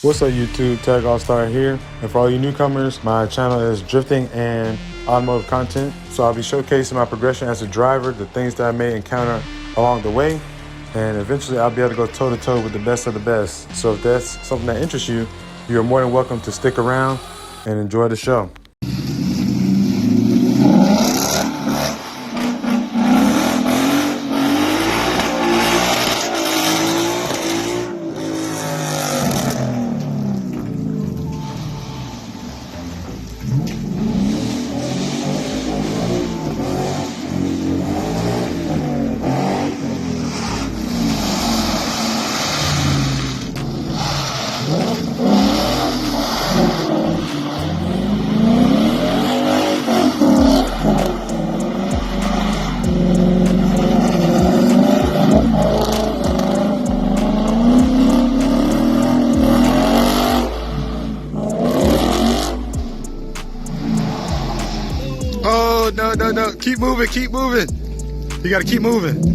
What's up YouTube, Tech All-Star here, and for all you newcomers, my channel is drifting and automotive content, so I'll be showcasing my progression as a driver, the things that I may encounter along the way, and eventually I'll be able to go toe-to-toe with the best of the best. So if that's something that interests you, you're more than welcome to stick around and enjoy the show. Oh, no. Keep moving. You gotta keep moving.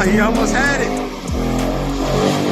He almost had it.